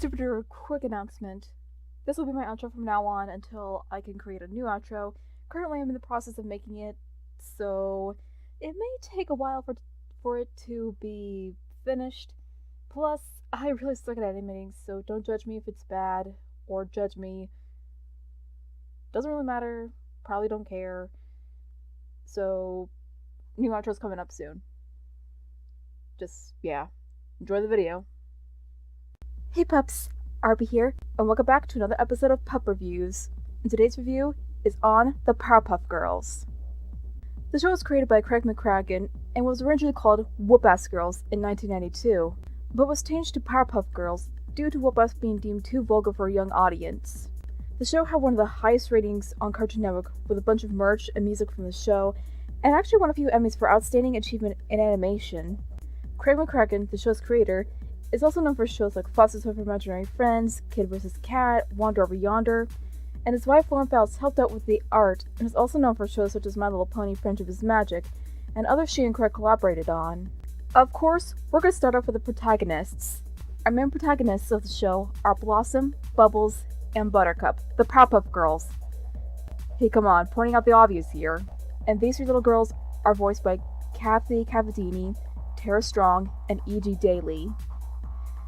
super quick announcement. This will be my outro from now on until I can create a new outro. Currently, I'm in the process of making it, so it may take a while for it to be finished. Plus, I really suck at animating, so don't judge me if it's bad, or judge me. Doesn't really matter. Probably don't care. So, new outro's coming up soon. Just, yeah. Enjoy the video. Hey pups, Arby here, and welcome back to another episode of Pup Reviews. And today's review is on the Powerpuff Girls. The show was created by Craig McCracken and was originally called Whoop-Ass Girls in 1992, but was changed to Powerpuff Girls due to Whoop-Ass being deemed too vulgar for a young audience. The show had one of the highest ratings on Cartoon Network with a bunch of merch and music from the show, and actually won a few Emmys for Outstanding Achievement in Animation. Craig McCracken, the show's creator, is also known for shows like Foster's Home for Imaginary Friends, Kid vs. Cat, Wander Over Yonder, and his wife Lauren Fowles helped out with the art and is also known for shows such as My Little Pony Friendship is Magic, and others she and Craig collaborated on. Of course, we're going to start off with the protagonists. Our main protagonists of the show are Blossom, Bubbles, and Buttercup, the Powerpuff Girls. Hey, come on, pointing out the obvious here. And these three little girls are voiced by Kathy Cavadini, Tara Strong, and E.G. Daly.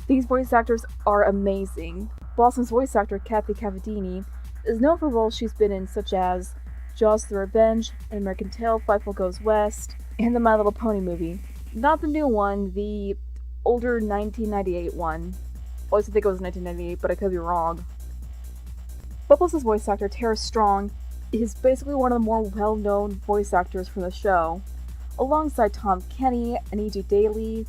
These voice actors are amazing. Blossom's voice actor, Kathy Cavadini, is known for roles she's been in such as Jaws the Revenge, An American Tail, Fightful Goes West, and the My Little Pony movie. Not the new one, the older 1998 one. I always think it was 1998, but I could be wrong. Bubbles' voice actor, Tara Strong, is basically one of the more well-known voice actors from the show, alongside Tom Kenny and E.G. Daly,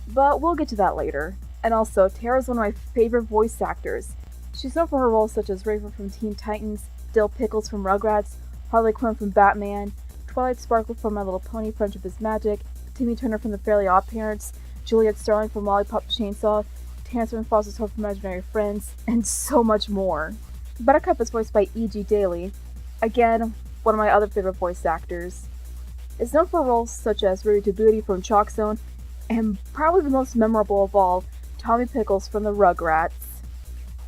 but we'll get to that later. And also, Tara's one of my favorite voice actors. She's known for her roles such as Raven from Teen Titans, Dill Pickles from Rugrats, Harley Quinn from Batman, Twilight Sparkle from My Little Pony Friendship is Magic, Timmy Turner from The Fairly OddParents, Juliet Starling from Lollipop Chainsaw, Terrence from Foster's Home for Imaginary Friends, and so much more. Buttercup is voiced by E.G. Daly, again, one of my other favorite voice actors. Is known for roles such as Rudy to Booty from Chalk Zone, and probably the most memorable of all, Tommy Pickles from the Rugrats.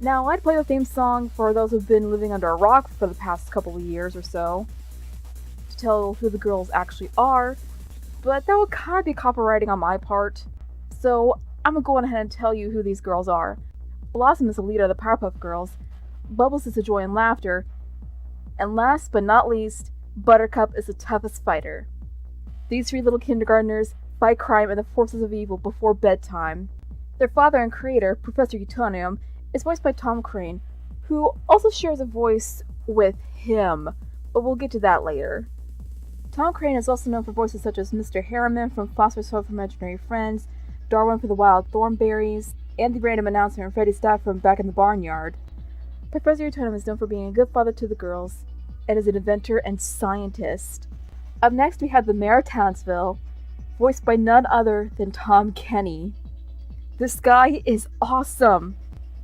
Now, I'd play the theme song for those who've been living under a rock for the past couple of years or so, to tell who the girls actually are, but that would kind of be copywriting on my part, so I'm gonna go on ahead and tell you who these girls are. Blossom is the leader of the Powerpuff Girls, Bubbles is the joy and laughter, and last but not least, Buttercup is the toughest fighter. These three little kindergartners fight crime and the forces of evil before bedtime. Their father and creator, Professor Utonium, is voiced by Tom Crane, who also shares a voice with him, but we'll get to that later. Tom Crane is also known for voices such as Mr. Harriman from Foster's Home for Imaginary Friends, Darwin for the Wild Thornberries, and the random announcer and Freddie Staff from Back in the Barnyard. Professor Utonium is known for being a good father to the girls, and is an inventor and scientist. Up next we have the Mayor of Townsville, voiced by none other than Tom Kenny. This guy is awesome!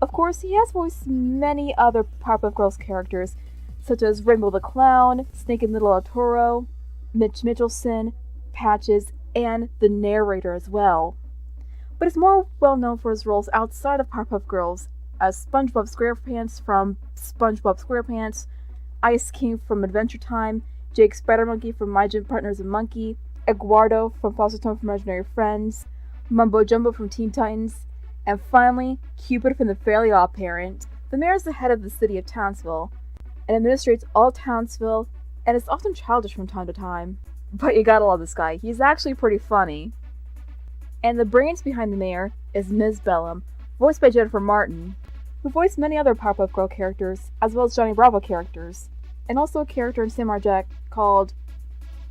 Of course, he has voiced many other Powerpuff Girls characters, such as Rainbow the Clown, Snake and Little Arturo, Mitch Mitchelson, Patches, and the narrator as well. But he's more well known for his roles outside of Powerpuff Girls, as SpongeBob SquarePants from SpongeBob SquarePants, Ice King from Adventure Time, Jake Spider-Monkey from My Gym Partner's a Monkey, Eduardo from Foster's Home for Imaginary Friends, Mumbo Jumbo from Teen Titans, and finally, Cupid from The Fairly OddParents. The mayor is the head of the city of Townsville, and administrates all Townsville, and is often childish from time to time. But you gotta love this guy, he's actually pretty funny. And the brains behind the mayor is Ms. Bellum, voiced by Jennifer Martin, who voiced many other Powerpuff Girl characters, as well as Johnny Bravo characters, and also a character in Samurai Jack called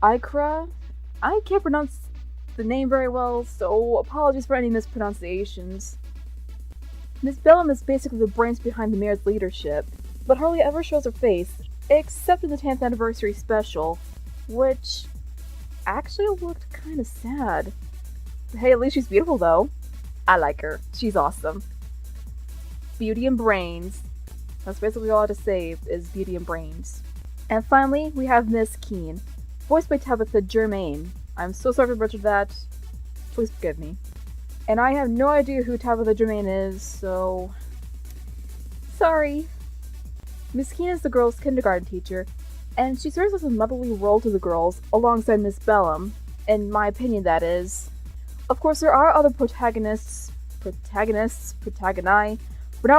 Ikra. I can't pronounce the name very well, so apologies for any mispronunciations. Ms. Bellum is basically the brains behind the mayor's leadership, but hardly ever shows her face, except in the 10th anniversary special, which actually looked kinda sad. Hey, at least she's beautiful though. I like her. She's awesome. Beauty and brains. That's basically all I have to say is beauty and brains. And finally, we have Miss Keene, voiced by Tabitha Germain. I'm so sorry for butchering that. Please forgive me. And I have no idea who Tabitha Germain is, so Sorry. Miss Keene is the girls' kindergarten teacher, and she serves as a motherly role to the girls alongside Miss Bellum, in my opinion, that is. Of course, there are other protagonists, but now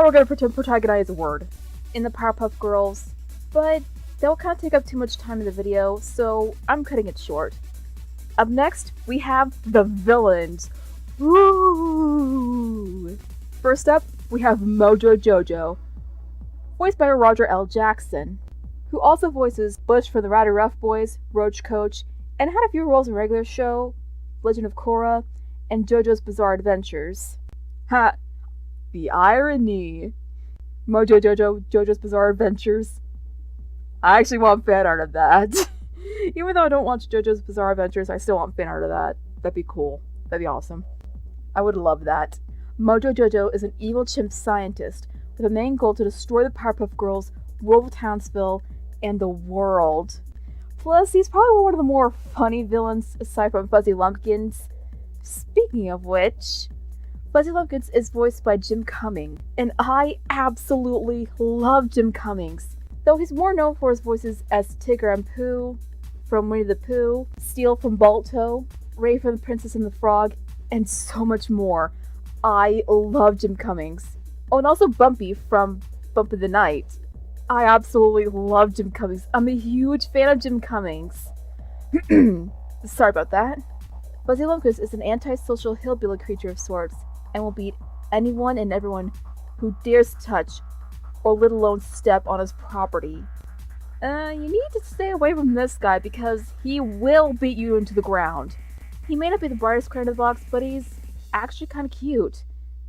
we're gonna pretend protagonize a word, in the Powerpuff Girls, but they'll kind of take up too much time in the video, so I'm cutting it short. Up next, we have the villains. Woo! First up, we have Mojo Jojo, voiced by Roger L. Jackson, who also voices Butch for the Rowdy Rough Boys, Roach Coach, and had a few roles in the regular show, Legend of Korra, and JoJo's Bizarre Adventures. Ha! The irony! Mojo Jojo, JoJo's Bizarre Adventures. I actually want fan art of that. Even though I don't watch JoJo's Bizarre Adventures, I still want fan art of that. That'd be cool. That'd be awesome. I would love that. Mojo Jojo is an evil chimp scientist with a main goal to destroy the Powerpuff Girls, rule of Townsville, and the world. Plus, he's probably one of the more funny villains aside from Fuzzy Lumpkins. Speaking of which, Fuzzy Lumpkins is voiced by Jim Cummings, and I absolutely love Jim Cummings. Though he's more known for his voices as Tigger and Pooh from Winnie the Pooh, Steel from Balto, Ray from The Princess and the Frog, and so much more. I love Jim Cummings. Oh, and also Bumpy from Bump of the Night. I absolutely love Jim Cummings. I'm a huge fan of Jim Cummings. Sorry about that. Fuzzy Lumpkins is an antisocial hillbilly creature of sorts, and will beat anyone and everyone who dares touch, or let alone step on his property. You need to stay away from this guy because he will beat you into the ground. He may not be the brightest crayon in the box, but he's actually kind of cute.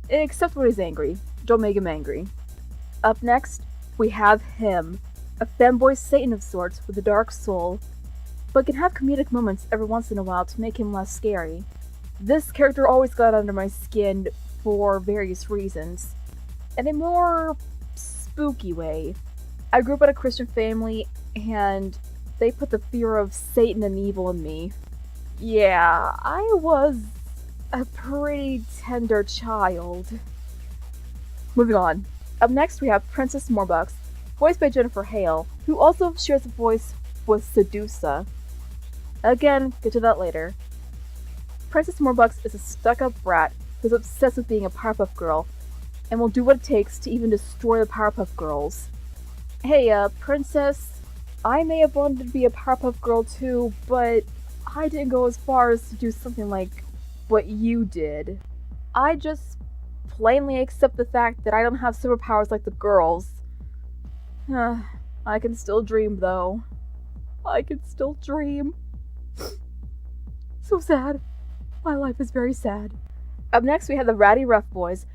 Except when he's angry. Don't make him angry. Up next, we have him. A femboy Satan of sorts with a dark soul, but can have comedic moments every once in a while to make him less scary. This character always got under my skin for various reasons. In a more spooky way. I grew up in a Christian family, and they put the fear of Satan and evil in me. Yeah, I was a pretty tender child. Moving on. Up next we have Princess Morbucks, voiced by Jennifer Hale, who also shares a voice with Sedusa. Again, get to that later. Princess Morbucks is a stuck-up brat who's obsessed with being a Powerpuff Girl, and will do what it takes to even destroy the Powerpuff Girls. Hey, Princess, I may have wanted to be a Powerpuff Girl too, but I didn't go as far as to do something like what you did. I just plainly accept the fact that I don't have superpowers like the girls. I can still dream, though. I can still dream. So sad. My life is very sad. Up next, we have the Rowdy Rough Boys.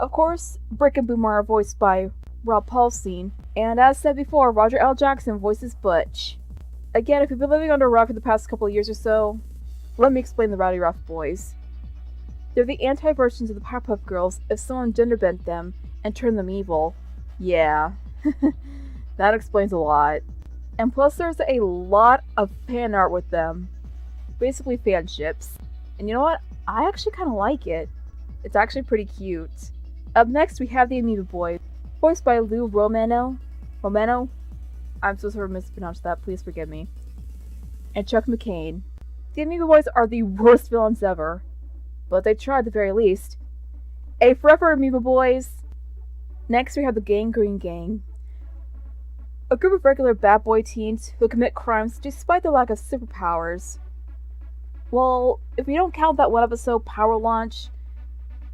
Of course, Brick and Boomer are voiced by Rob Paulsen, and as said before, Roger L. Jackson voices Butch. Again, if you've been living under a rock for the past couple of years or so, let me explain the Rowdy Rough Boys. They're the anti-versions of the Powerpuff Girls if someone gender-bent them and turned them evil. Yeah, that explains a lot. And plus there's a lot of fan art with them. Basically fanships. And you know what? I actually kind of like it. It's actually pretty cute. Up next we have the Amoeba Boy, voiced by Lou Romano? I'm so sorry to mispronounce that, please forgive me. And Chuck McCain. The Amoeba Boys are the worst villains ever, but they tried at the very least. A forever Amoeba Boys. Next we have the Gangrene Gang. A group of regular bad boy teens who commit crimes despite their lack of superpowers. Well, if we don't count that one episode, Power Launch,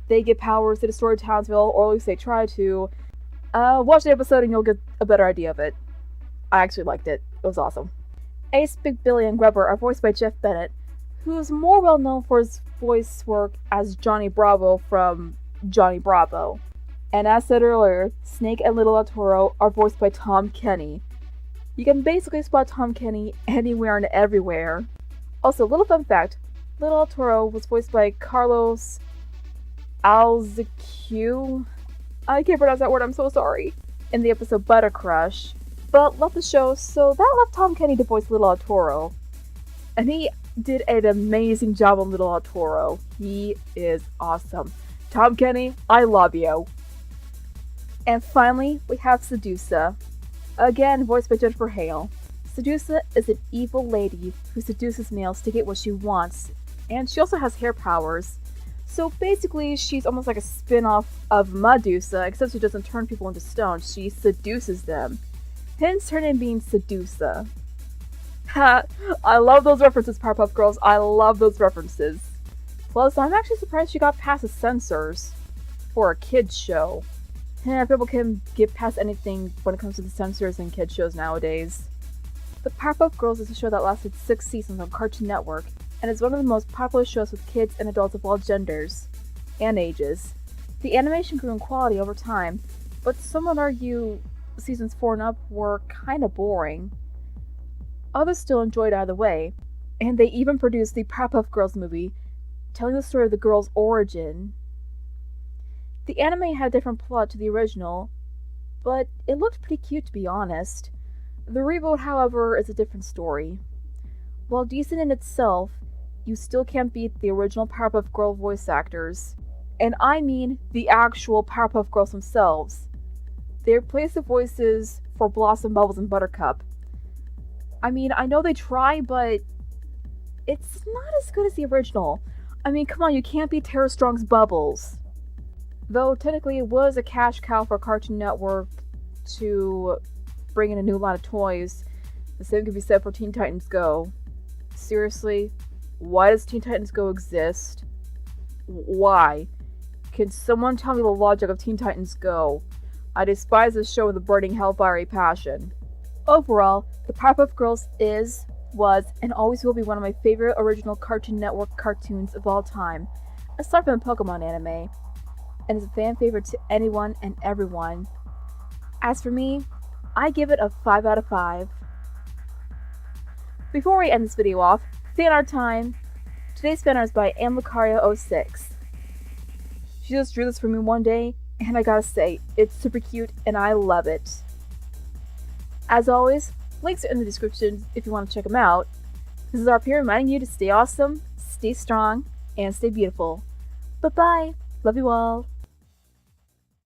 they get powers to destroy Townsville, or at least they try to. Watch the episode and you'll get a better idea of it. I actually liked it. It was awesome. Ace, Big Billy, and Grubber are voiced by Jeff Bennett, who is more well known for his voice work as Johnny Bravo from Johnny Bravo. And as said earlier, Snake and Little Arturo are voiced by Tom Kenny. You can basically spot Tom Kenny anywhere and everywhere. Also, little fun fact, Little Arturo was voiced by Carlos Alzecue. I can't pronounce that word, I'm so sorry. In the episode Butter Crush. But left the show, so that left Tom Kenny to voice Little Arturo. And he did an amazing job on Little Arturo. He is awesome. Tom Kenny, I love you. And finally, we have Sedusa, again voiced by Jennifer Hale. Sedusa is an evil lady who seduces males to get what she wants, and she also has hair powers. So basically, she's almost like a spin-off of Medusa, except she doesn't turn people into stone, she seduces them. Hence her name being Sedusa. Ha! I love those references, Powerpuff Girls. I love those references. Plus, I'm actually surprised she got past the censors for a kids show. And people can get past anything when it comes to the censors in kids shows nowadays. The Powerpuff Girls is a show that lasted 6 seasons on Cartoon Network, and is one of the most popular shows with kids and adults of all genders and ages. The animation grew in quality over time, but some would argue seasons 4 and up were kinda boring. Others still enjoyed either way, and they even produced the Powerpuff Girls movie, telling the story of the girls' origin. The anime had a different plot to the original, but it looked pretty cute to be honest. The reboot, however, is a different story. While decent in itself, you still can't beat the original Powerpuff Girl voice actors. And I mean the actual Powerpuff Girls themselves. They replaced the voices for Blossom, Bubbles, and Buttercup. I mean, I know they try, but it's not as good as the original. I mean, come on, you can't beat Tara Strong's Bubbles. Though technically it was a cash cow for Cartoon Network to bring in a new line of toys. The same could be said for Teen Titans Go. Seriously? Why does Teen Titans Go exist? Why? Can someone tell me the logic of Teen Titans Go? I despise this show with a burning hellfiery passion. Overall, the Powerpuff Girls is, was, and always will be one of my favorite original Cartoon Network cartoons of all time, aside from the Pokemon anime, and is a fan favorite to anyone and everyone. As for me, I give it a 5 out of 5. Before we end this video off, fan art time. Today's fan art is by AmLucario06. She just drew this for me one day, and I gotta say, it's super cute and I love it. As always, links are in the description if you want to check them out. This is RP reminding you to stay awesome, stay strong, and stay beautiful. Bye bye. Love you all.